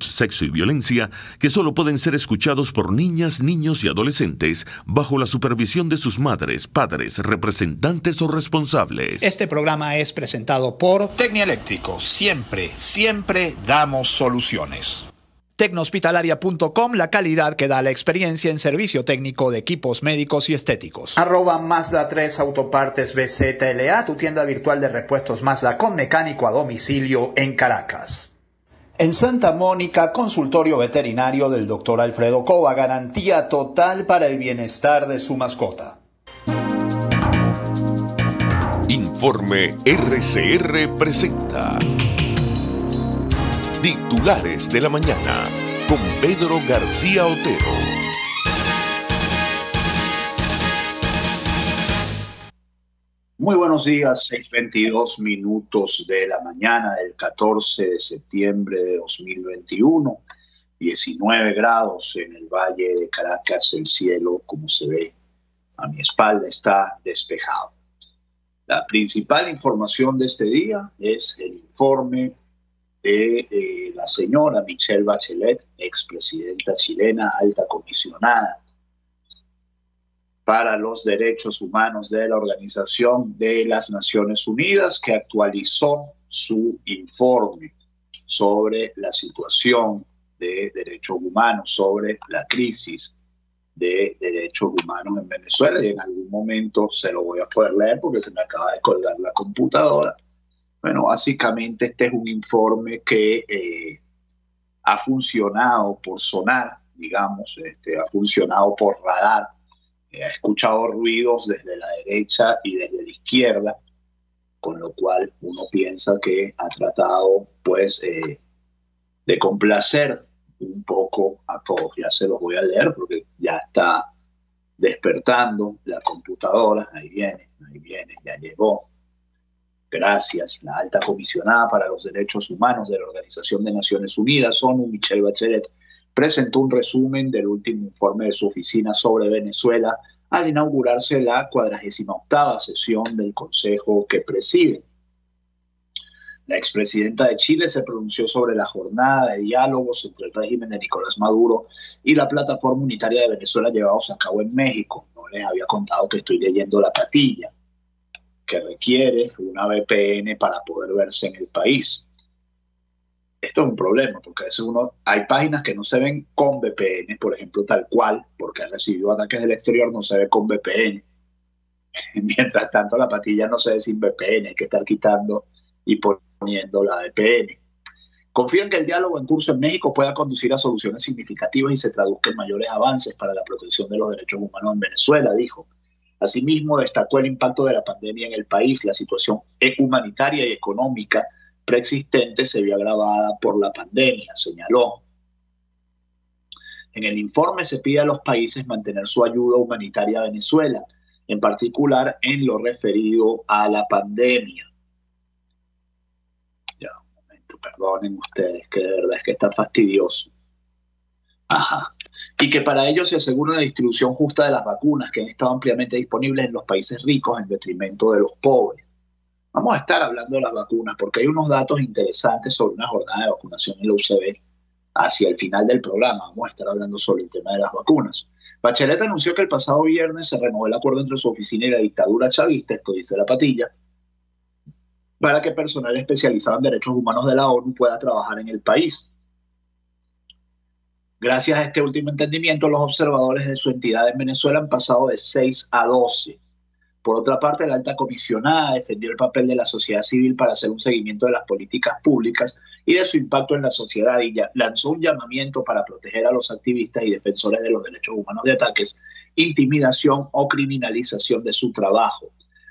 sexo y violencia que solo pueden ser escuchados por niñas, niños y adolescentes bajo la supervisión de sus madres, padres, representantes o responsables. Este programa es presentado por Tecnieléctrico. Siempre damos soluciones. Tecnohospitalaria.com, la calidad que da la experiencia en servicio técnico de equipos médicos y estéticos. Mazda 3 Autopartes BZLA, tu tienda virtual de repuestos Mazda con mecánico a domicilio en Caracas. En Santa Mónica, consultorio veterinario del Dr. Alfredo Cova, garantía total para el bienestar de su mascota. Informe RCR presenta Titulares de la Mañana con Pedro García Otero. Muy buenos días, 6:22 minutos de la mañana del 14 de septiembre de 2021, 19 grados en el Valle de Caracas, el cielo, como se ve a mi espalda, está despejado. La principal información de este día es el informe de la señora Michelle Bachelet, expresidenta chilena, alta comisionada para los derechos humanos de la Organización de las Naciones Unidas, que actualizó su informe sobre la situación de derechos humanos, sobre la crisis de derechos humanos en Venezuela, y en algún momento se lo voy a poder leer porque se me acaba de colgar la computadora. Bueno, básicamente este es un informe que ha funcionado por sonar, digamos, ha funcionado por radar, ha escuchado ruidos desde la derecha y desde la izquierda, con lo cual uno piensa que ha tratado, pues, de complacer un poco a todos. Ya se los voy a leer porque ya está despertando la computadora. Ahí viene, ya llegó. Gracias. La alta comisionada para los derechos humanos de la Organización de Naciones Unidas, ONU, Michelle Bachelet, presentó un resumen del último informe de su oficina sobre Venezuela al inaugurarse la 48ª sesión del Consejo que preside. La expresidenta de Chile se pronunció sobre la jornada de diálogos entre el régimen de Nicolás Maduro y la plataforma unitaria de Venezuela llevados a cabo en México. No les había contado que estoy leyendo la patilla, que requiere una VPN para poder verse en el país. Esto es un problema, porque a veces hay páginas que no se ven con VPN, por ejemplo, tal cual, porque ha recibido ataques del exterior, no se ve con VPN. Mientras tanto, la patilla no se ve sin VPN, hay que estar quitando y poniendo la VPN. Confío en que el diálogo en curso en México pueda conducir a soluciones significativas y se traduzca en mayores avances para la protección de los derechos humanos en Venezuela, dijo. Asimismo, destacó el impacto de la pandemia en el país. La situación humanitaria y económica preexistente se vio agravada por la pandemia, señaló. En el informe se pide a los países mantener su ayuda humanitaria a Venezuela, en particular en lo referido a la pandemia. Ya, un momento, perdonen ustedes, que de verdad es que está fastidioso. Ajá. Y que para ello se asegure una distribución justa de las vacunas que han estado ampliamente disponibles en los países ricos en detrimento de los pobres. Vamos a estar hablando de las vacunas porque hay unos datos interesantes sobre una jornada de vacunación en la UCB hacia el final del programa. Vamos a estar hablando sobre el tema de las vacunas. Bachelet anunció que el pasado viernes se renovó el acuerdo entre su oficina y la dictadura chavista, esto dice la patilla, para que personal especializado en derechos humanos de la ONU pueda trabajar en el país. Gracias a este último entendimiento, los observadores de su entidad en Venezuela han pasado de 6 a 12. Por otra parte, la alta comisionada defendió el papel de la sociedad civil para hacer un seguimiento de las políticas públicas y de su impacto en la sociedad, y lanzó un llamamiento para proteger a los activistas y defensores de los derechos humanos de ataques, intimidación o criminalización de su trabajo.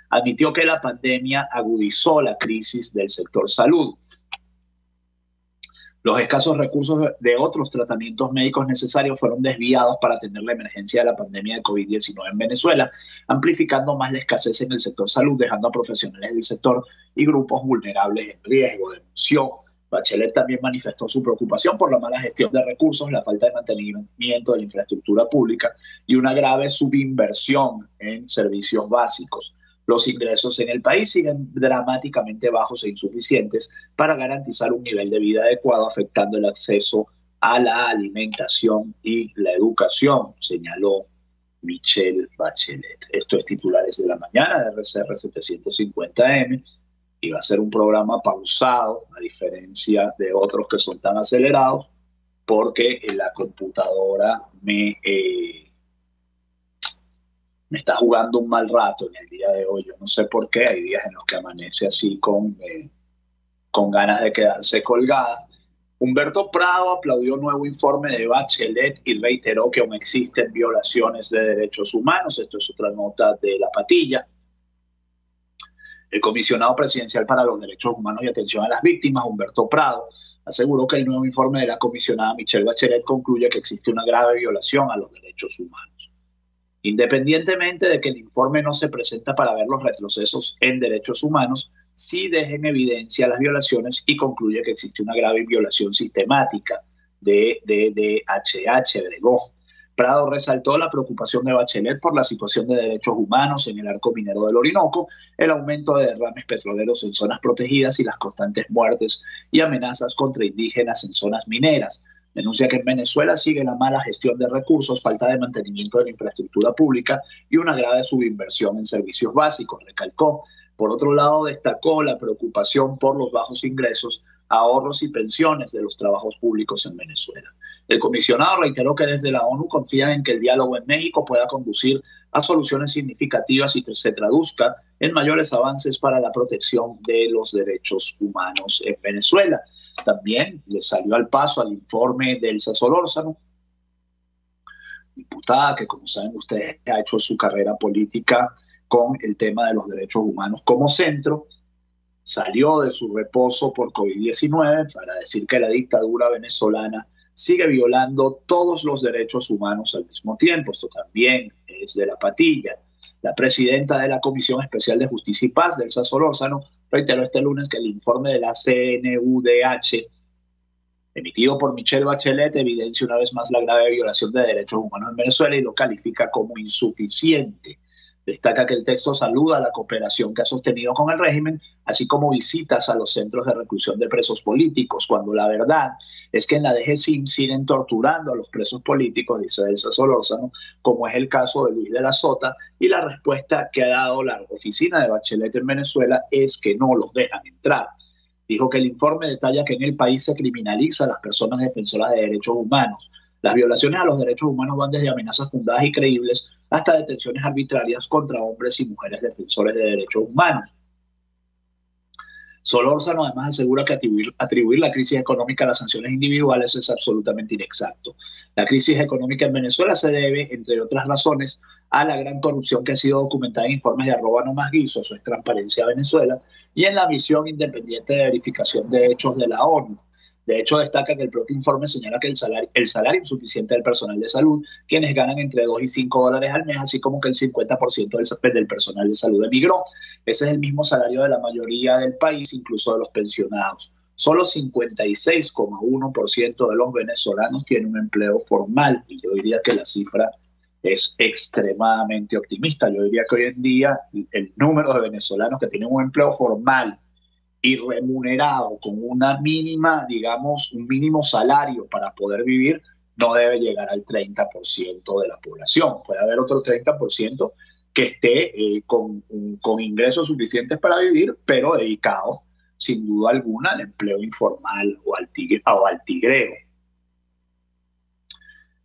Admitió que la pandemia agudizó la crisis del sector salud. Los escasos recursos de otros tratamientos médicos necesarios fueron desviados para atender la emergencia de la pandemia de COVID-19 en Venezuela, amplificando más la escasez en el sector salud, dejando a profesionales del sector y grupos vulnerables en riesgo, denunció. Bachelet también manifestó su preocupación por la mala gestión de recursos, la falta de mantenimiento de la infraestructura pública y una grave subinversión en servicios básicos. Los ingresos en el país siguen dramáticamente bajos e insuficientes para garantizar un nivel de vida adecuado, afectando el acceso a la alimentación y la educación, señaló Michelle Bachelet. Esto es Titulares de la Mañana de RCR 750M y va a ser un programa pausado, a diferencia de otros que son tan acelerados, porque la computadora me está jugando un mal rato en el día de hoy. Yo no sé por qué, hay días en los que amanece así con ganas de quedarse colgada. Humberto Prado aplaudió nuevo informe de Bachelet y reiteró que aún existen violaciones de derechos humanos. Esto es otra nota de La Patilla. El comisionado presidencial para los derechos humanos y atención a las víctimas, Humberto Prado, aseguró que el nuevo informe de la comisionada Michelle Bachelet concluye que existe una grave violación a los derechos humanos. Independientemente de que el informe no se presenta para ver los retrocesos en derechos humanos, sí deja en evidencia las violaciones y concluye que existe una grave violación sistemática de DHH, agregó. Prado resaltó la preocupación de Bachelet por la situación de derechos humanos en el arco minero del Orinoco, el aumento de derrames petroleros en zonas protegidas y las constantes muertes y amenazas contra indígenas en zonas mineras. Denuncia que en Venezuela sigue la mala gestión de recursos, falta de mantenimiento de la infraestructura pública y una grave subinversión en servicios básicos, recalcó. Por otro lado, destacó la preocupación por los bajos ingresos, ahorros y pensiones de los trabajos públicos en Venezuela. El comisionado reiteró que desde la ONU confían en que el diálogo en México pueda conducir a soluciones significativas y se traduzca en mayores avances para la protección de los derechos humanos en Venezuela. También le salió al paso al informe de Elsa Solórzano, diputada que, como saben ustedes, ha hecho su carrera política con el tema de los derechos humanos como centro. Salió de su reposo por COVID-19 para decir que la dictadura venezolana sigue violando todos los derechos humanos al mismo tiempo. Esto también es de La Patilla. La presidenta de la Comisión Especial de Justicia y Paz, Elsa Solórzano, reiteró este lunes que el informe de la CNUDH emitido por Michelle Bachelet evidencia una vez más la grave violación de derechos humanos en Venezuela y lo califica como insuficiente. Destaca que el texto saluda la cooperación que ha sostenido con el régimen, así como visitas a los centros de reclusión de presos políticos, cuando la verdad es que en la DGCIM siguen torturando a los presos políticos, dice Elsa Solórzano, como es el caso de Luis de la Sota, y la respuesta que ha dado la oficina de Bachelet en Venezuela es que no los dejan entrar. Dijo que el informe detalla que en el país se criminaliza a las personas defensoras de derechos humanos. Las violaciones a los derechos humanos van desde amenazas fundadas y creíbles hasta detenciones arbitrarias contra hombres y mujeres defensores de derechos humanos. Solórzano además asegura que atribuir la crisis económica a las sanciones individuales es absolutamente inexacto. La crisis económica en Venezuela se debe, entre otras razones, a la gran corrupción que ha sido documentada en informes de @NoMásGuiso, eso es Transparencia Venezuela, y en la misión independiente de verificación de hechos de la ONU. De hecho, destaca que el propio informe señala que el salario insuficiente del personal de salud, quienes ganan entre $2 y $5 al mes, así como que el 50% del personal de salud emigró. Ese es el mismo salario de la mayoría del país, incluso de los pensionados. Solo 56,1% de los venezolanos tienen un empleo formal, y yo diría que la cifra es extremadamente optimista. Yo diría que hoy en día el número de venezolanos que tienen un empleo formal y remunerado con una mínima, digamos, un mínimo salario para poder vivir, no debe llegar al 30% de la población. Puede haber otro 30% que esté con ingresos suficientes para vivir, pero dedicado, sin duda alguna, al empleo informal o al tigreo.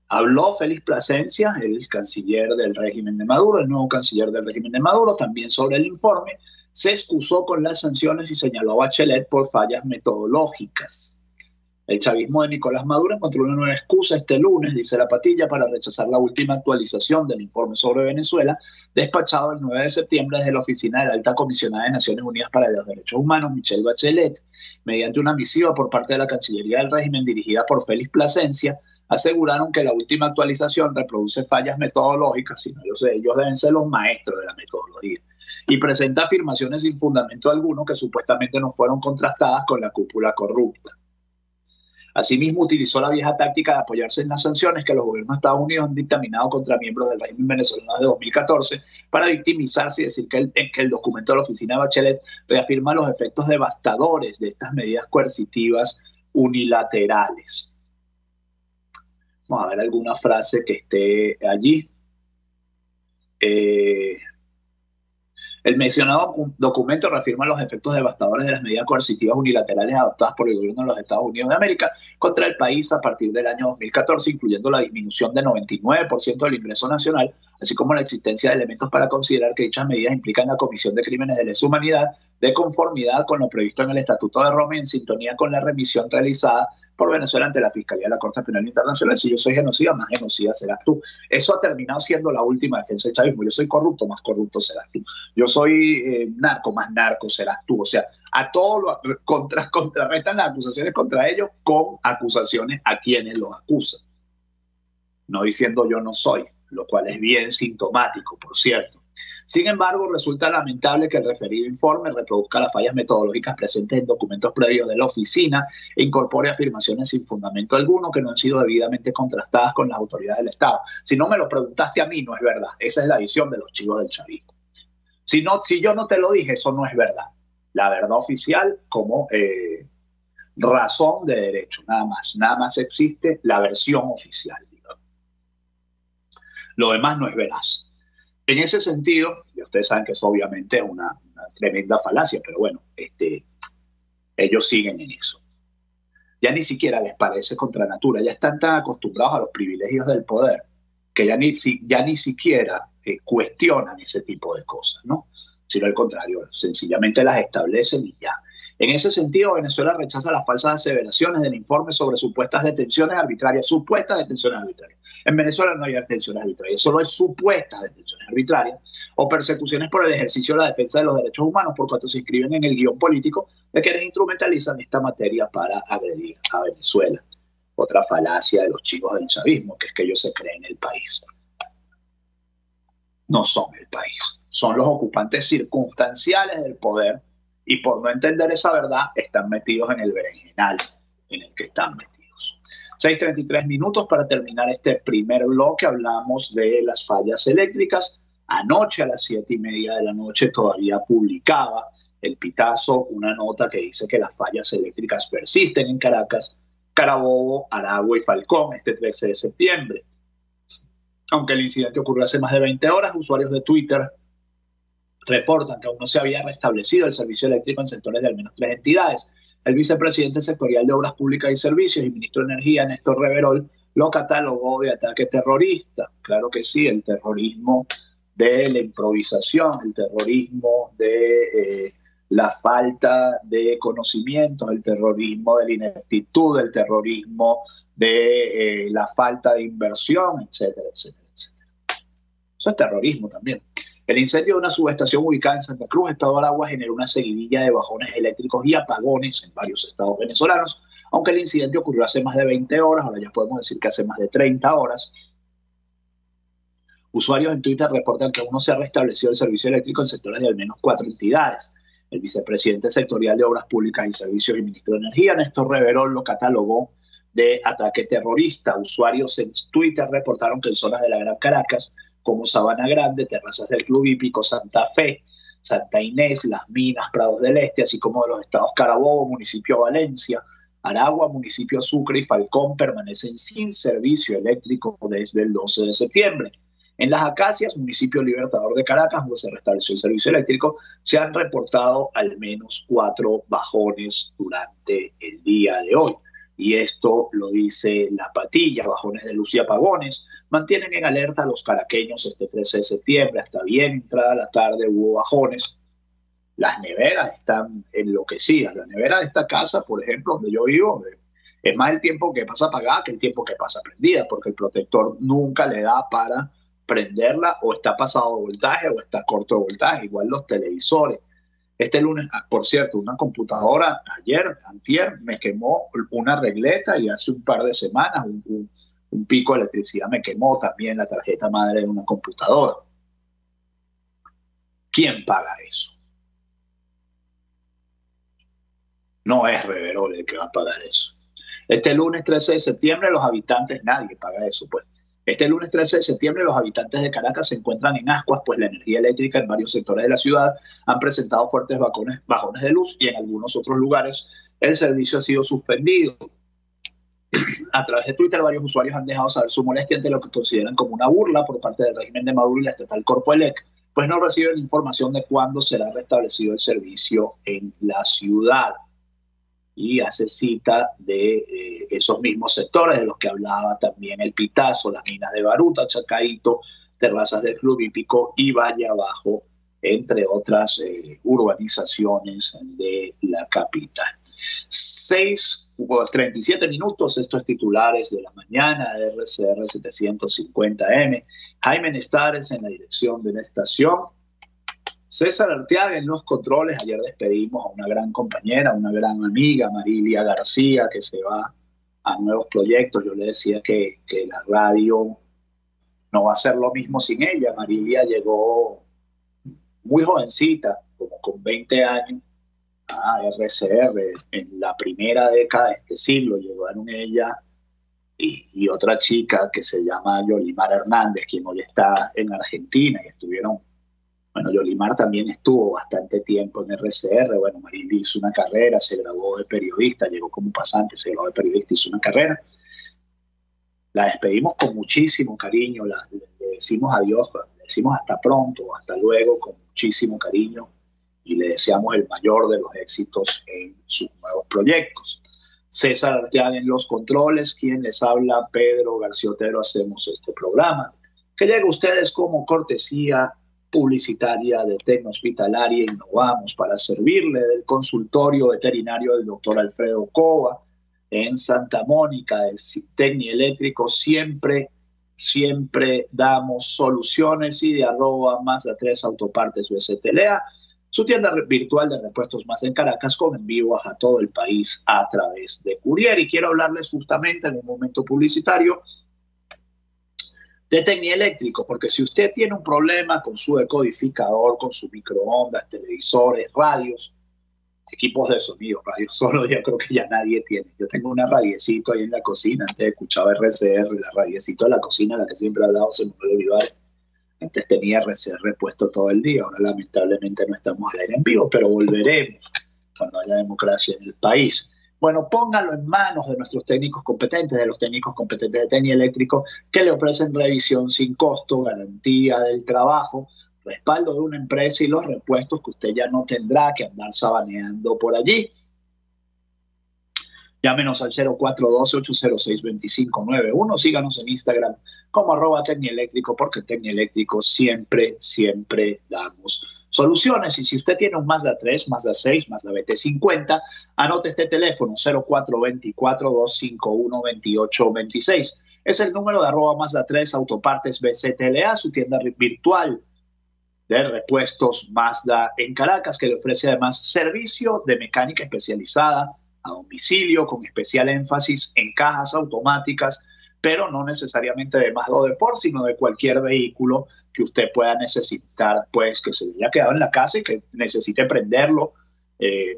Habló Félix Plasencia, el canciller del régimen de Maduro, el nuevo canciller del régimen de Maduro, también sobre el informe. Se excusó con las sanciones y señaló a Bachelet por fallas metodológicas. El chavismo de Nicolás Maduro encontró una nueva excusa este lunes, dice La Patilla, para rechazar la última actualización del informe sobre Venezuela, despachado el 9 de septiembre desde la oficina de la Alta Comisionada de Naciones Unidas para los Derechos Humanos, Michelle Bachelet. Mediante una misiva por parte de la Cancillería del régimen dirigida por Félix Plasencia, aseguraron que la última actualización reproduce fallas metodológicas, ellos deben ser los maestros de la metodología, y presenta afirmaciones sin fundamento alguno que supuestamente no fueron contrastadas con la cúpula corrupta. Asimismo, utilizó la vieja táctica de apoyarse en las sanciones que los gobiernos de Estados Unidos han dictaminado contra miembros del régimen venezolano desde 2014 para victimizarse y decir que el documento de la oficina de Bachelet reafirma los efectos devastadores de estas medidas coercitivas unilaterales. Vamos a ver alguna frase que esté allí. El mencionado documento reafirma los efectos devastadores de las medidas coercitivas unilaterales adoptadas por el gobierno de los Estados Unidos de América contra el país a partir del año 2014, incluyendo la disminución de 99% del ingreso nacional, así como la existencia de elementos para considerar que dichas medidas implican la comisión de crímenes de lesa humanidad de conformidad con lo previsto en el Estatuto de Roma y en sintonía con la remisión realizada por Venezuela ante la Fiscalía de la Corte Penal Internacional. Si yo soy genocida, más genocida serás tú. Eso ha terminado siendo la última defensa del chavismo. Yo soy corrupto, más corrupto serás tú. Yo soy narco, más narco serás tú. O sea, a todos los contrarrestan las acusaciones contra ellos con acusaciones a quienes los acusan. No diciendo yo no soy, lo cual es bien sintomático, por cierto. Sin embargo, resulta lamentable que el referido informe reproduzca las fallas metodológicas presentes en documentos previos de la oficina e incorpore afirmaciones sin fundamento alguno que no han sido debidamente contrastadas con las autoridades del Estado. Si no me lo preguntaste a mí, no es verdad. Esa es la visión de los chivos del chavismo. Si yo no te lo dije, eso no es verdad. La verdad oficial como razón de derecho, nada más. Nada más existe la versión oficial, digamos. Lo demás no es veraz. En ese sentido, y ustedes saben que eso obviamente es una tremenda falacia, pero bueno, ellos siguen en eso. Ya ni siquiera les parece contra natura, ya están tan acostumbrados a los privilegios del poder que ya ni siquiera cuestionan ese tipo de cosas, ¿no? Sino al contrario, sencillamente las establecen y ya. En ese sentido, Venezuela rechaza las falsas aseveraciones del informe sobre supuestas detenciones arbitrarias. Supuestas detenciones arbitrarias. En Venezuela no hay detenciones arbitrarias, solo hay supuestas detenciones arbitrarias o persecuciones por el ejercicio de la defensa de los derechos humanos, por cuanto se inscriben en el guión político de quienes instrumentalizan esta materia para agredir a Venezuela. Otra falacia de los chicos del chavismo, que es que ellos se creen el país. No son el país, son los ocupantes circunstanciales del poder. Y por no entender esa verdad, están metidos en el berenjenal en el que están metidos. 6:33 minutos para terminar este primer bloque. Hablamos de las fallas eléctricas. Anoche a las 7:30 de la noche todavía publicaba el Pitazo una nota que dice que las fallas eléctricas persisten en Caracas, Carabobo, Aragua y Falcón este 13 de septiembre. Aunque el incidente ocurrió hace más de 20 horas, usuarios de Twitter reportan que aún no se había restablecido el servicio eléctrico en sectores de al menos 3 entidades. El vicepresidente sectorial de Obras Públicas y Servicios y ministro de Energía, Néstor Reverol, lo catalogó de ataque terrorista. Claro que sí, el terrorismo de la improvisación, el terrorismo de la falta de conocimientos, el terrorismo de la ineptitud, el terrorismo de la falta de inversión, etcétera, etcétera, etcétera. Eso es terrorismo también. El incendio de una subestación ubicada en Santa Cruz, estado de Aragua, generó una seguidilla de bajones eléctricos y apagones en varios estados venezolanos. Aunque el incidente ocurrió hace más de 20 horas, ahora ya podemos decir que hace más de 30 horas. Usuarios en Twitter reportan que aún no se ha restablecido el servicio eléctrico en sectores de al menos 4 entidades. El vicepresidente sectorial de Obras Públicas y Servicios y ministro de Energía, Néstor Reverol, lo catalogó de ataque terrorista. Usuarios en Twitter reportaron que en zonas de la Gran Caracas, como Sabana Grande, Terrazas del Club Hípico, Santa Fe, Santa Inés, Las Minas, Prados del Este, así como de los estados Carabobo, municipio Valencia, Aragua, municipio Sucre y Falcón, permanecen sin servicio eléctrico desde el 12 de septiembre. En Las Acacias, municipio Libertador de Caracas, donde se restableció el servicio eléctrico, se han reportado al menos 4 bajones durante el día de hoy. Y esto lo dice La Patilla. Bajones de luz y apagones mantienen en alerta a los caraqueños este 13 de septiembre. Hasta bien entrada la tarde hubo bajones. Las neveras están enloquecidas. La nevera de esta casa, por ejemplo, donde yo vivo, es más el tiempo que pasa apagada que el tiempo que pasa prendida, porque el protector nunca le da para prenderla, o está pasado de voltaje o está corto de voltaje. Igual los televisores. Este lunes, por cierto, una computadora antier, me quemó una regleta, y hace un par de semanas un pico de electricidad me quemó también la tarjeta madre de una computadora. ¿Quién paga eso? No es Reverol el que va a pagar eso. Este lunes 13 de septiembre los habitantes, nadie paga eso, pues. Este lunes 13 de septiembre los habitantes de Caracas se encuentran en ascuas, pues la energía eléctrica en varios sectores de la ciudad han presentado fuertes bajones de luz, y en algunos otros lugares el servicio ha sido suspendido. A través de Twitter, varios usuarios han dejado saber su molestia ante lo que consideran como una burla por parte del régimen de Maduro y la estatal Corpoelec, pues no reciben información de cuándo será restablecido el servicio en la ciudad. Y hace cita de esos mismos sectores de los que hablaba también el Pitazo, las minas de Baruta, Chacaito, terrazas del Club Hípico y Valle Abajo, entre otras urbanizaciones de la capital. 6:37 minutos, estos titulares de la mañana de RCR 750M. Jaime Nestares en la dirección de la estación. César Arteaga en los controles. Ayer despedimos a una gran compañera, una gran amiga, Marilia García, que se va a nuevos proyectos. Yo le decía que la radio no va a ser lo mismo sin ella. Marilia llegó muy jovencita, como con 20 años, a RCR. En la primera década de este siglo llegaron ella y otra chica que se llama Yolimar Hernández, quien hoy está en Argentina, y estuvieron. Bueno, Yolimar también estuvo bastante tiempo en RCR. Bueno, Marilia hizo una carrera, se graduó de periodista, llegó como pasante, se graduó de periodista, hizo una carrera. La despedimos con muchísimo cariño, le decimos adiós, le decimos hasta pronto, hasta luego, con muchísimo cariño, y le deseamos el mayor de los éxitos en sus nuevos proyectos. César Arteaga en los controles, quien les habla, Pedro García Otero, hacemos este programa, que llega a ustedes como cortesía publicitaria de Tecnohospitalaria Innovamos, para servirle del consultorio veterinario del doctor Alfredo Cova en Santa Mónica, del Tecnieléctrico. Siempre damos soluciones, y de @Mazda3 Autopartes BCTLA, su tienda virtual de repuestos más en Caracas, con envíos a todo el país a través de Courier. Y quiero hablarles justamente en un momento publicitario de Tecnieléctrico, porque si usted tiene un problema con su decodificador, con su microondas, televisores, radios, equipos de sonido, radios solo, yo creo que ya nadie tiene. Yo tengo una radiecito ahí en la cocina, antes escuchaba RCR, la radiecito de la cocina, la que siempre he hablado, se me puede olvidar. Antes tenía RCR puesto todo el día, ahora lamentablemente no estamos al aire en vivo, pero volveremos cuando haya democracia en el país. Bueno, póngalo en manos de nuestros técnicos competentes, de los técnicos competentes de Tecnieléctrico, que le ofrecen revisión sin costo, garantía del trabajo, respaldo de una empresa y los repuestos que usted ya no tendrá que andar sabaneando por allí. Llámenos al 0412-806-2591. Síganos en Instagram como @Tecnieléctrico, porque en Tecnieléctrico siempre damos soluciones. Y si usted tiene un Mazda 3, Mazda 6, Mazda BT50, anote este teléfono, 0424-251-2826. Es el número de @Mazda3 Autopartes BCTLA, su tienda virtual de repuestos Mazda en Caracas, que le ofrece además servicio de mecánica especializada a domicilio, con especial énfasis en cajas automáticas, pero no necesariamente de Mazda o de Ford, sino de cualquier vehículo que usted pueda necesitar, pues que se le haya quedado en la casa y que necesite prenderlo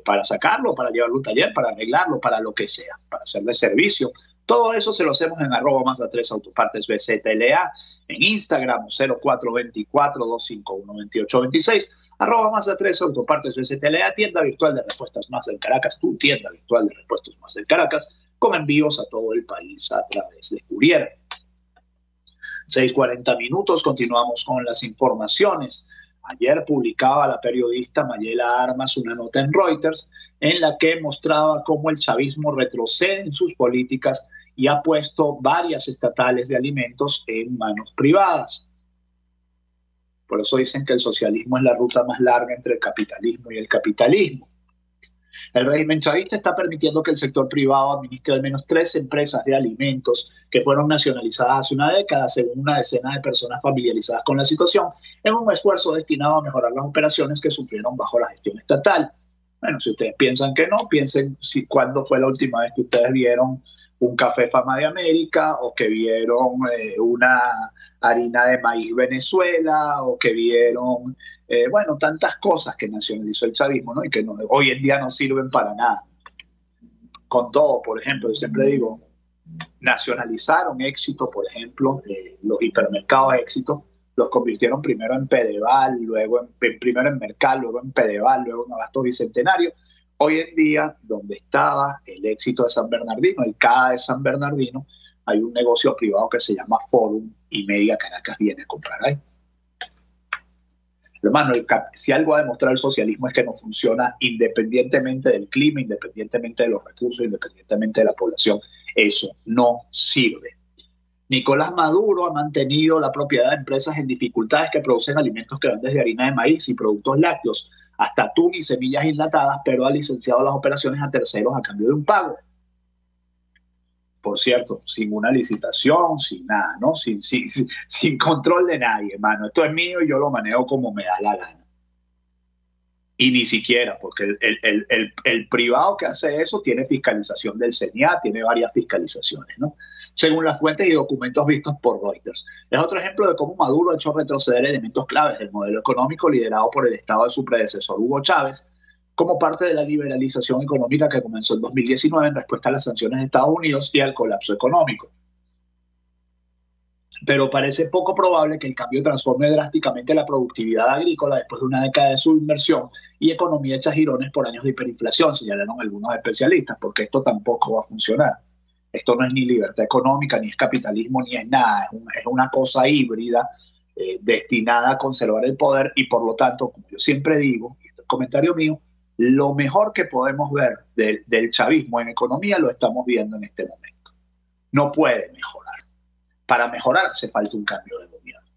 para sacarlo, para llevarlo a un taller, para arreglarlo, para lo que sea, para hacerle servicio. Todo eso se lo hacemos en @Mazda3 Autopartes BCTLA, en Instagram 0424-251-2826, @Mazda3 Autopartes BCTLA, tienda virtual de repuestos Mazda en Caracas, tu tienda virtual de repuestos Mazda en Caracas, con envíos a todo el país a través de Courier. 6:40 minutos, continuamos con las informaciones. Ayer publicaba la periodista Mayela Armas una nota en Reuters en la que mostraba cómo el chavismo retrocede en sus políticas y ha puesto varias estatales de alimentos en manos privadas. Por eso dicen que el socialismo es la ruta más larga entre el capitalismo y el capitalismo. El régimen chavista está permitiendo que el sector privado administre al menos 3 empresas de alimentos que fueron nacionalizadas hace una década, según una decena de personas familiarizadas con la situación, en un esfuerzo destinado a mejorar las operaciones que sufrieron bajo la gestión estatal. Bueno, si ustedes piensan que no, piensen cuándo fue la última vez que ustedes vieron un café Fama de América, o que vieron una harina de maíz Venezuela, o que vieron, tantas cosas que nacionalizó el chavismo, ¿no? Y que hoy en día no sirven para nada. Con todo, por ejemplo, yo siempre digo, nacionalizaron Éxito, por ejemplo, los hipermercados Éxito, los convirtieron primero en Pedeval, luego primero en Mercal, luego en Pedeval, luego en Abastos Bicentenario. Hoy en día, donde estaba el éxito de San Bernardino, el CAA de San Bernardino, hay un negocio privado que se llama Forum y Media Caracas viene a comprar ahí. Hermano, si algo ha demostrado el socialismo es que no funciona independientemente del clima, independientemente de los recursos, independientemente de la población. Eso no sirve. Nicolás Maduro ha mantenido la propiedad de empresas en dificultades que producen alimentos que van desde harina de maíz y productos lácteos hasta atún y semillas enlatadas, pero ha licenciado las operaciones a terceros a cambio de un pago. Por cierto, sin una licitación, sin nada, ¿no? Sin control de nadie, hermano. Esto es mío y yo lo manejo como me da la gana. Y ni siquiera, porque el privado que hace eso tiene fiscalización del CENIAT, tiene varias fiscalizaciones, ¿no? Según las fuentes y documentos vistos por Reuters. Es otro ejemplo de cómo Maduro ha hecho retroceder elementos claves del modelo económico liderado por el Estado de su predecesor Hugo Chávez, como parte de la liberalización económica que comenzó en 2019 en respuesta a las sanciones de Estados Unidos y al colapso económico. Pero parece poco probable que el cambio transforme drásticamente la productividad agrícola después de una década de subinversión y economía hecha girones por años de hiperinflación, señalaron algunos especialistas, porque esto tampoco va a funcionar. Esto no es ni libertad económica, ni es capitalismo, ni es nada. Es una cosa híbrida destinada a conservar el poder y, por lo tanto, como yo siempre digo, y este es comentario mío, lo mejor que podemos ver del chavismo en economía lo estamos viendo en este momento. No puede mejorar. Para mejorar hace falta un cambio de gobierno.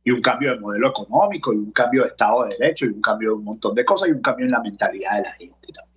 Y un cambio de modelo económico, y un cambio de Estado de Derecho, y un cambio de un montón de cosas, y un cambio en la mentalidad de la gente también.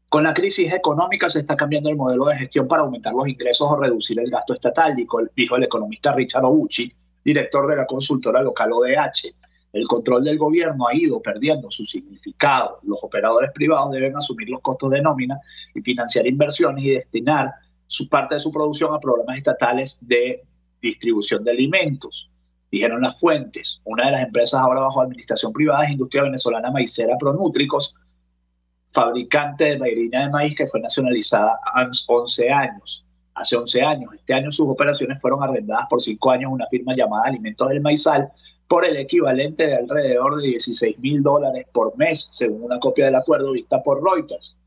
Con la crisis económica se está cambiando el modelo de gestión para aumentar los ingresos o reducir el gasto estatal, dijo el economista Richard Obuchi, director de la consultora local ODH. El control del gobierno ha ido perdiendo su significado. Los operadores privados deben asumir los costos de nómina y financiar inversiones y destinar su parte de su producción a programas estatales de distribución de alimentos, dijeron las fuentes. Una de las empresas ahora bajo administración privada es Industria Venezolana Maicera Pronútricos, fabricante de harina de maíz que fue nacionalizada hace 11 años. Este año sus operaciones fueron arrendadas por 5 años a una firma llamada Alimentos del Maizal por el equivalente de alrededor de $16,000 por mes, según una copia del acuerdo vista por Reuters.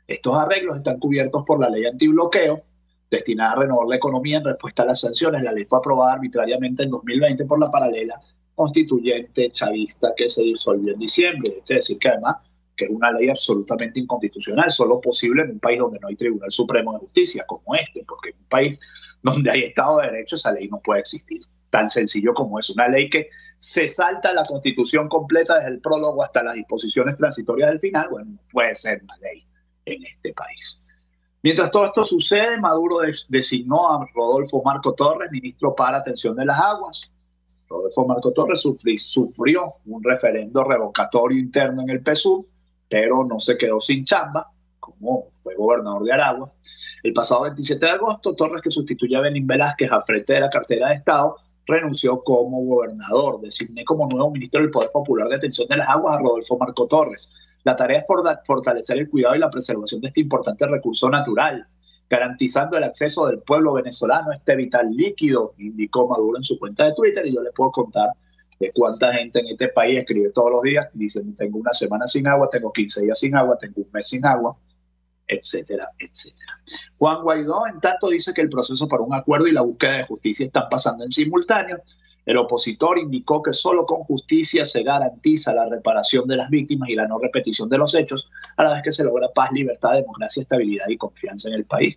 Estos arreglos están cubiertos por la ley antibloqueo, destinada a renovar la economía en respuesta a las sanciones. La ley fue aprobada arbitrariamente en 2020 por la paralela constituyente chavista que se disolvió en diciembre. Hay que decir que además que es una ley absolutamente inconstitucional, solo posible en un país donde no hay Tribunal Supremo de Justicia como este, porque en un país donde hay Estado de Derecho esa ley no puede existir. Tan sencillo como es. Una ley que se salta la Constitución completa desde el prólogo hasta las disposiciones transitorias del final, bueno, no puede ser una ley en este país. Mientras todo esto sucede, Maduro designó a Rodolfo Marco Torres ministro para Atención de las Aguas. Rodolfo Marco Torres sufrió un referendo revocatorio interno en el PSUV, pero no se quedó sin chamba, como fue gobernador de Aragua. El pasado 27 de agosto, Torres, que sustituye a Benín Velázquez al frente de la cartera de Estado, renunció como gobernador. Designé como nuevo ministro del Poder Popular de Atención de las Aguas a Rodolfo Marco Torres. La tarea es fortalecer el cuidado y la preservación de este importante recurso natural, garantizando el acceso del pueblo venezolano a este vital líquido, indicó Maduro en su cuenta de Twitter. Y yo les puedo contar de cuánta gente en este país escribe todos los días, dicen tengo una semana sin agua, tengo 15 días sin agua, tengo un mes sin agua, etcétera, etcétera. Juan Guaidó, en tanto, dice que el proceso para un acuerdo y la búsqueda de justicia están pasando en simultáneo. El opositor indicó que solo con justicia se garantiza la reparación de las víctimas y la no repetición de los hechos, a la vez que se logra paz, libertad, democracia, estabilidad y confianza en el país.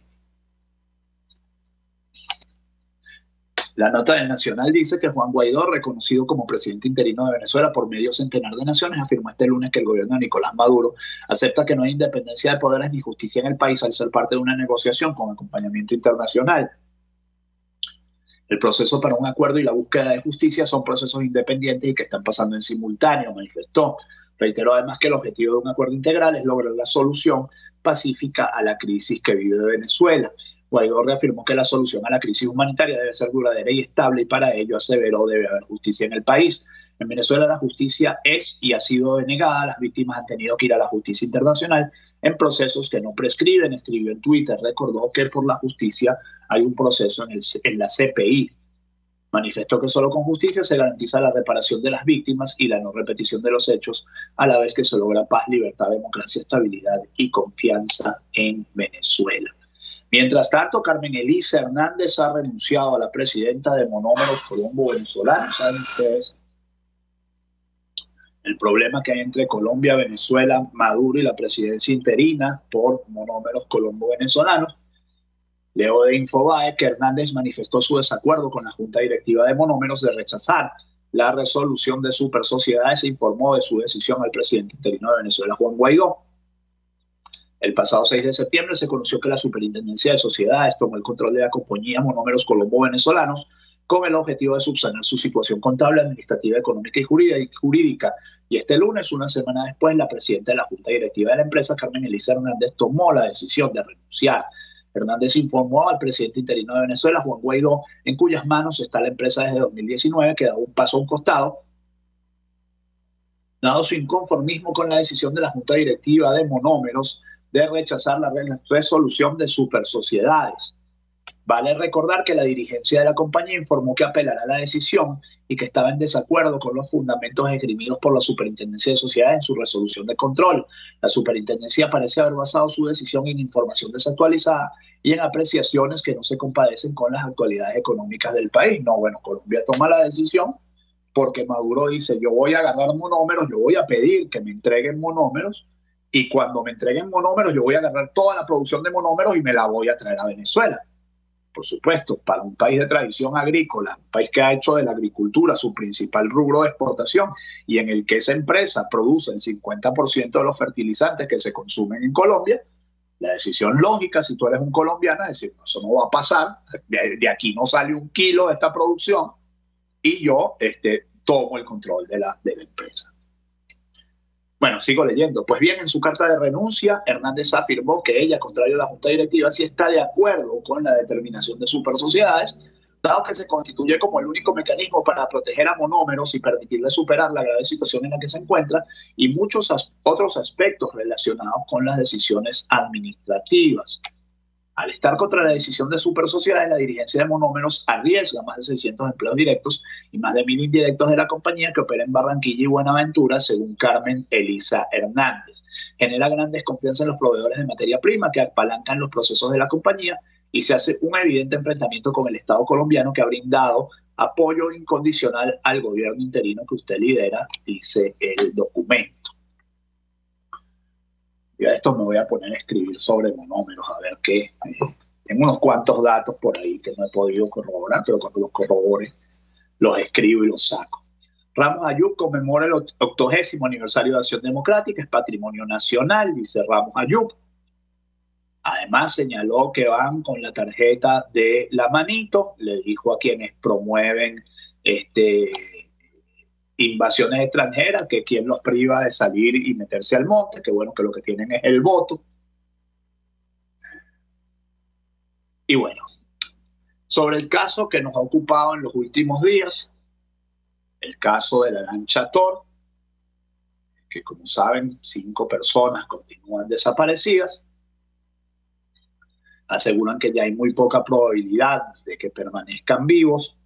La nota del Nacional dice que Juan Guaidó, reconocido como presidente interino de Venezuela por medio centenar de naciones, afirmó este lunes que el gobierno de Nicolás Maduro acepta que no hay independencia de poderes ni justicia en el país al ser parte de una negociación con acompañamiento internacional. El proceso para un acuerdo y la búsqueda de justicia son procesos independientes y que están pasando en simultáneo, manifestó. Reiteró además que el objetivo de un acuerdo integral es lograr la solución pacífica a la crisis que vive Venezuela. Guaidó reafirmó que la solución a la crisis humanitaria debe ser duradera y estable, y para ello aseveró debe haber justicia en el país. En Venezuela la justicia es y ha sido denegada. Las víctimas han tenido que ir a la justicia internacional en procesos que no prescriben. Escribió en Twitter, recordó que por la justicia hay un proceso en la CPI. Manifestó que solo con justicia se garantiza la reparación de las víctimas y la no repetición de los hechos, a la vez que se logra paz, libertad, democracia, estabilidad y confianza en Venezuela. Mientras tanto, Carmen Elisa Hernández ha renunciado a la presidenta de Monómeros Colombo Venezolano. ¿Saben ustedes el problema que hay entre Colombia, Venezuela, Maduro y la presidencia interina por Monómeros Colombo Venezolanos? Leo de Infobae que Hernández manifestó su desacuerdo con la Junta Directiva de Monómeros de rechazar la resolución de super sociedades e informó de su decisión al presidente interino de Venezuela, Juan Guaidó. El pasado 6 de septiembre se conoció que la Superintendencia de Sociedades tomó el control de la compañía Monómeros Colombo Venezolanos con el objetivo de subsanar su situación contable, administrativa, económica y jurídica. Y este lunes, una semana después, la presidenta de la Junta Directiva de la empresa, Carmen Elisa Hernández, tomó la decisión de renunciar. Hernández informó al presidente interino de Venezuela, Juan Guaidó, en cuyas manos está la empresa desde 2019, que da un paso a un costado, dado su inconformismo con la decisión de la Junta Directiva de Monómeros de rechazar la resolución de super sociedades. Vale recordar que la dirigencia de la compañía informó que apelará a la decisión y que estaba en desacuerdo con los fundamentos esgrimidos por la Superintendencia de Sociedades en su resolución de control. La Superintendencia parece haber basado su decisión en información desactualizada y en apreciaciones que no se compadecen con las actualidades económicas del país. No, bueno, Colombia toma la decisión porque Maduro dice: yo voy a agarrar Monómeros, yo voy a pedir que me entreguen Monómeros, y cuando me entreguen Monómeros yo voy a agarrar toda la producción de Monómeros y me la voy a traer a Venezuela. Por supuesto, para un país de tradición agrícola, un país que ha hecho de la agricultura su principal rubro de exportación y en el que esa empresa produce el 50% de los fertilizantes que se consumen en Colombia, la decisión lógica, si tú eres un colombiano, es decir: no, eso no va a pasar, de aquí no sale un kilo de esta producción y yo tomo el control de la empresa. Bueno, sigo leyendo. Pues bien, en su carta de renuncia, Hernández afirmó que ella, contrario a la Junta Directiva, sí está de acuerdo con la determinación de supersociedades, dado que se constituye como el único mecanismo para proteger a Monómeros y permitirle superar la grave situación en la que se encuentra y muchos otros aspectos relacionados con las decisiones administrativas. Al estar contra la decisión de supersociedades, la dirigencia de Monómeros arriesga más de 600 empleos directos y más de 1.000 indirectos de la compañía que opera en Barranquilla y Buenaventura, según Carmen Elisa Hernández. Genera gran desconfianza en los proveedores de materia prima que apalancan los procesos de la compañía y se hace un evidente enfrentamiento con el Estado colombiano, que ha brindado apoyo incondicional al gobierno interino que usted lidera, dice el documento. Y a esto me voy a poner a escribir sobre Monómeros, a ver qué. Tengo unos cuantos datos por ahí que no he podido corroborar, pero cuando los corrobore, los escribo y los saco. Ramos Ayub conmemora el 80º aniversario de Acción Democrática, es patrimonio nacional, dice Ramos Ayub. Además, señaló que van con la tarjeta de la manito, le dijo a quienes promueven invasiones extranjeras, que quien los priva de salir y meterse al monte, que bueno, que lo que tienen es el voto. Y bueno, sobre el caso que nos ha ocupado en los últimos días, el caso de la lancha Thor, que como saben, 5 personas continúan desaparecidas, aseguran que ya hay muy poca probabilidad de que permanezcan vivos.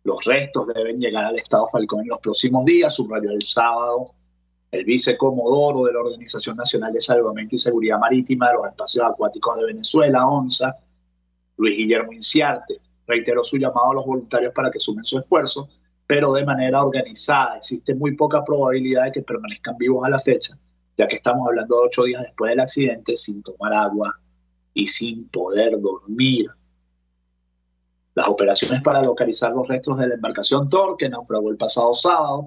Los restos deben llegar al Estado Falcón en los próximos días, subrayó el sábado el vicecomodoro de la Organización Nacional de Salvamento y Seguridad Marítima de los Espacios Acuáticos de Venezuela, ONSA, Luis Guillermo Inciarte. Reiteró su llamado a los voluntarios para que sumen su esfuerzo, pero de manera organizada. Existe muy poca probabilidad de que permanezcan vivos a la fecha, ya que estamos hablando de 8 días después del accidente, sin tomar agua y sin poder dormir. Las operaciones para localizar los restos de la embarcación Thor, que naufragó el pasado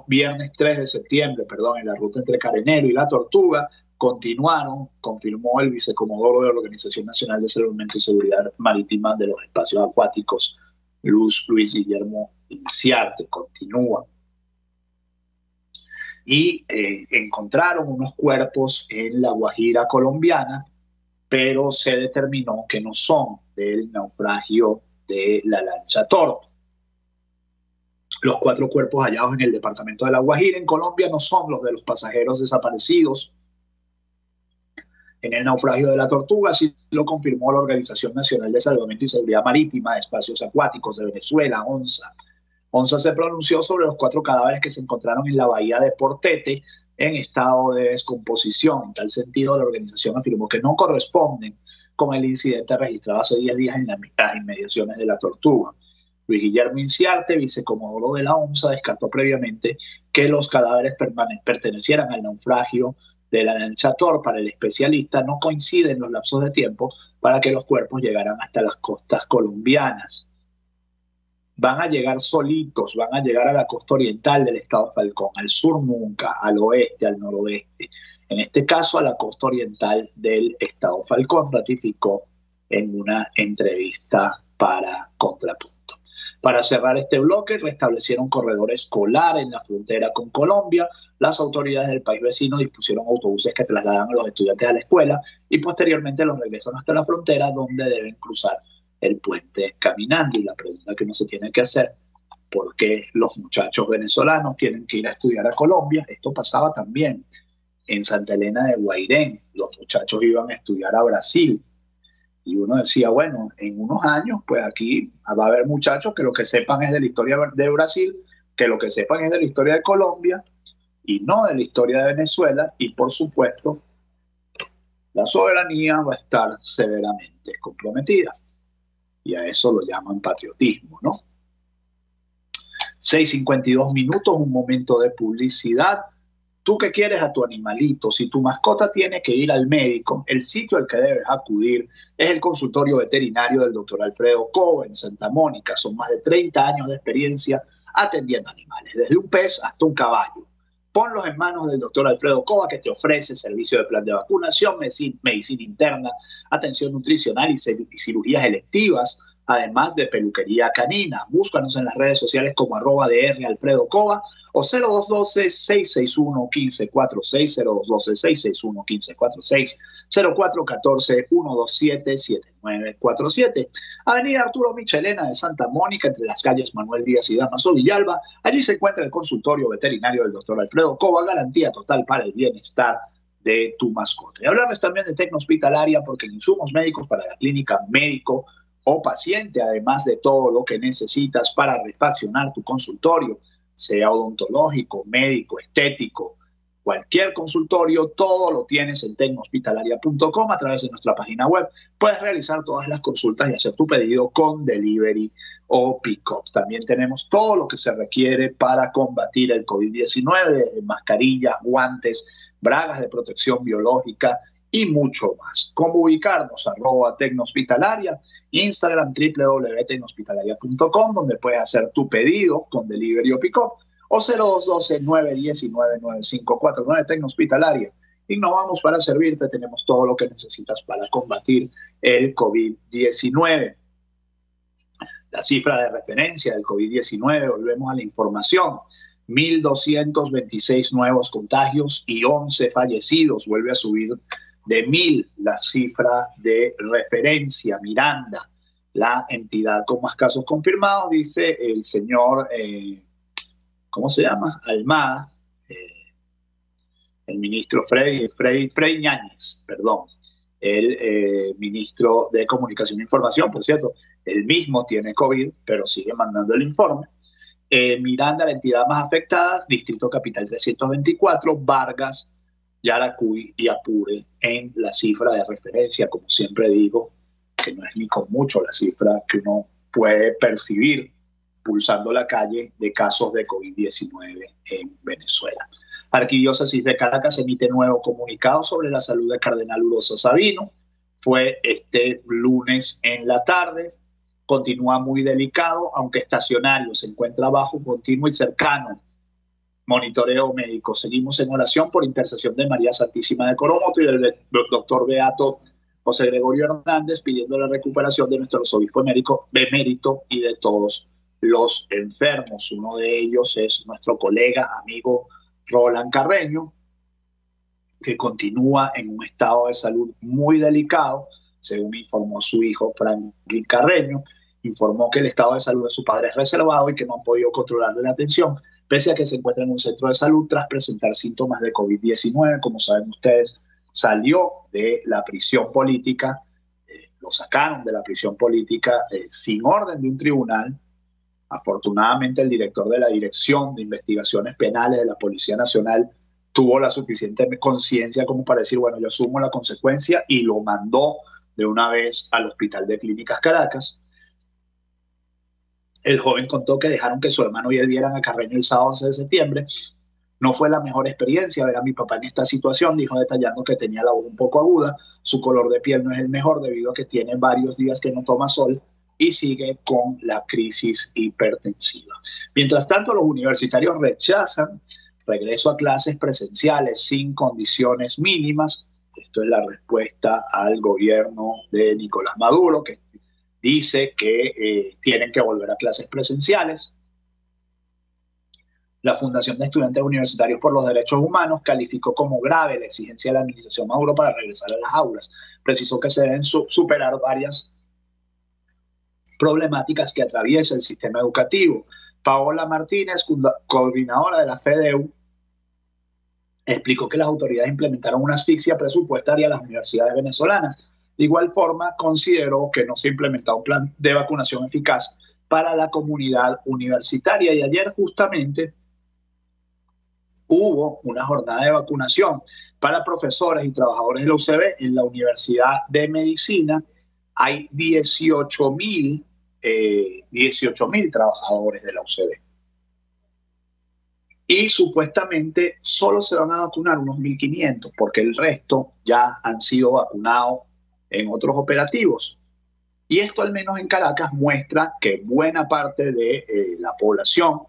viernes 3 de septiembre, en la ruta entre Carenero y La Tortuga, continuaron, confirmó el vicecomodoro de la Organización Nacional de Salvamento y Seguridad Marítima de los Espacios Acuáticos, Luis Guillermo Inciarte. Continúa. Y encontraron unos cuerpos en la Guajira colombiana, pero se determinó que no son del naufragio de la lancha Thor. Los 4 cuerpos hallados en el departamento de La Guajira, en Colombia, no son los de los pasajeros desaparecidos en el naufragio de la Tortuga, así lo confirmó la Organización Nacional de Salvamento y Seguridad Marítima de Espacios Acuáticos de Venezuela, ONSA. ONSA se pronunció sobre los 4 cadáveres que se encontraron en la bahía de Portete en estado de descomposición. En tal sentido, la organización afirmó que no corresponden con el incidente registrado hace 10 días en las inmediaciones de la Tortuga. Luis Guillermo Inciarte, vicecomodoro de la ONSA, descartó previamente que los cadáveres pertenecieran al naufragio de la lancha Thor. Para el especialista, no coinciden los lapsos de tiempo para que los cuerpos llegaran hasta las costas colombianas. Van a llegar solitos, van a llegar a la costa oriental del estado Falcón, al sur nunca, al oeste, al noroeste. En este caso, a la costa oriental del estado Falcón, ratificó en una entrevista para Contrapunto. Para cerrar este bloque, restablecieron corredor escolar en la frontera con Colombia. Las autoridades del país vecino dispusieron autobuses que trasladan a los estudiantes a la escuela y posteriormente los regresan hasta la frontera, donde deben cruzar el puente caminando. Y la pregunta que uno se tiene que hacer: ¿por qué los muchachos venezolanos tienen que ir a estudiar a Colombia? Esto pasaba también en Santa Elena de Guairén. Los muchachos iban a estudiar a Brasil y uno decía, bueno, en unos años pues aquí va a haber muchachos que lo que sepan es de la historia de Brasil, que lo que sepan es de la historia de Colombia y no de la historia de Venezuela, y por supuesto la soberanía va a estar severamente comprometida. Y a eso lo llaman patriotismo, ¿no? 6:52 minutos, un momento de publicidad. ¿Tú qué quieres a tu animalito? Si tu mascota tiene que ir al médico, el sitio al que debes acudir es el consultorio veterinario del Dr. Alfredo Cova en Santa Mónica. Son más de 30 años de experiencia atendiendo animales, desde un pez hasta un caballo. Ponlos en manos del Dr. Alfredo Cova, que te ofrece servicio de plan de vacunación, medicina interna, atención nutricional y cirugías electivas, además de peluquería canina. Búscanos en las redes sociales como @dralfredocova o 0212-661-1546, 0212-661-1546, 0414-127-7947. Avenida Arturo Michelena de Santa Mónica, entre las calles Manuel Díaz y Damaso Villalba. Allí se encuentra el consultorio veterinario del Dr. Alfredo Cova, garantía total para el bienestar de tu mascota. Y hablarles también de Tecno Hospitalaria, porque en insumos médicos para la clínica médico o paciente, además de todo lo que necesitas para refaccionar tu consultorio, sea odontológico, médico, estético, cualquier consultorio, todo lo tienes en tecnohospitalaria.com. A través de nuestra página web puedes realizar todas las consultas y hacer tu pedido con delivery o pick-up. También tenemos todo lo que se requiere para combatir el COVID-19, desde mascarillas, guantes, bragas de protección biológica y mucho más. ¿Cómo ubicarnos? @tecnohospitalaria, Instagram www.tecnohospitalaria.com, donde puedes hacer tu pedido con delivery o pick-up, o 0212-919-9549. Tecno Hospitalaria. Innovamos para servirte. Tenemos todo lo que necesitas para combatir el COVID-19. La cifra de referencia del COVID-19, volvemos a la información: 1.226 nuevos contagios y 11 fallecidos. Vuelve a subir de 1.000 la cifra de referencia. Miranda, la entidad con más casos confirmados, dice el señor, ¿cómo se llama? Almada, el ministro Freddy Ñáñez, perdón, el ministro de Comunicación e Información, por cierto, él mismo tiene COVID, pero sigue mandando el informe. Miranda, la entidad más afectada, Distrito Capital 324, Vargas, Yaracuy y Apure en la cifra de referencia. Como siempre digo, que no es ni con mucho la cifra que uno puede percibir pulsando la calle de casos de COVID-19 en Venezuela. Arquidiócesis de Caracas emite nuevo comunicado sobre la salud de Cardenal Urosa Sabino. Fue este lunes en la tarde. Continúa muy delicado, aunque estacionario, se encuentra bajo continuo y cercano monitoreo médico. Seguimos en oración por intercesión de María Santísima de Coromoto y del doctor Beato José Gregorio Hernández, pidiendo la recuperación de nuestro arzobispo emérito y de todos los enfermos. Uno de ellos es nuestro colega, amigo Roland Carreño, que continúa en un estado de salud muy delicado, según informó su hijo Franklin Carreño. Informó que el estado de salud de su padre es reservado y que no han podido controlarle la atención, pese a que se encuentra en un centro de salud tras presentar síntomas de COVID-19. Como saben ustedes, salió de la prisión política, lo sacaron de la prisión política sin orden de un tribunal. Afortunadamente, el director de la Dirección de Investigaciones Penales de la Policía Nacional tuvo la suficiente conciencia como para decir, bueno, yo asumo la consecuencia, y lo mandó de una vez al Hospital de Clínicas Caracas. El joven contó que dejaron que su hermano y él vieran a Carreño el sábado 11 de septiembre. No fue la mejor experiencia ver a mi papá en esta situación, dijo, detallando que tenía la voz un poco aguda, su color de piel no es el mejor debido a que tiene varios días que no toma sol y sigue con la crisis hipertensiva. Mientras tanto, los universitarios rechazan regreso a clases presenciales sin condiciones mínimas. Esto es la respuesta al gobierno de Nicolás Maduro, que dice que tienen que volver a clases presenciales. La Fundación de Estudiantes Universitarios por los Derechos Humanos calificó como grave la exigencia de la administración Maduro para regresar a las aulas. Precisó que se deben superar varias problemáticas que atraviesa el sistema educativo. Paola Martínez, coordinadora de la FEDEU, explicó que las autoridades implementaron una asfixia presupuestaria a las universidades venezolanas. De igual forma, consideró que no se ha implementado un plan de vacunación eficaz para la comunidad universitaria. Y ayer justamente hubo una jornada de vacunación para profesores y trabajadores de la UCB. En la Universidad de Medicina hay 18,000 trabajadores de la UCB. Y supuestamente solo se van a vacunar unos 1.500, porque el resto ya han sido vacunados en otros operativos. Y esto, al menos en Caracas, muestra que buena parte de la población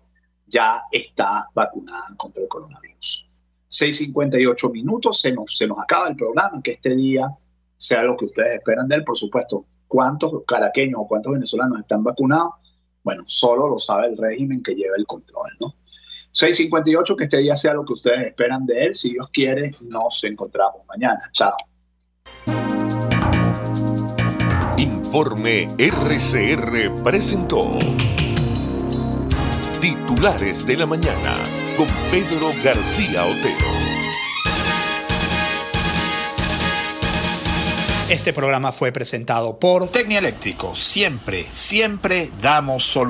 ya está vacunada contra el coronavirus. 6:58 minutos, se nos acaba el programa, que este día sea lo que ustedes esperan de él. Por supuesto, ¿cuántos caraqueños o cuántos venezolanos están vacunados? Bueno, solo lo sabe el régimen que lleva el control, ¿no? 6:58, que este día sea lo que ustedes esperan de él. Si Dios quiere, nos encontramos mañana. Chao. Informe RCR presentó Titulares de la Mañana con Pedro García Otero. Este programa fue presentado por Tecnieléctrico. Siempre damos soluciones.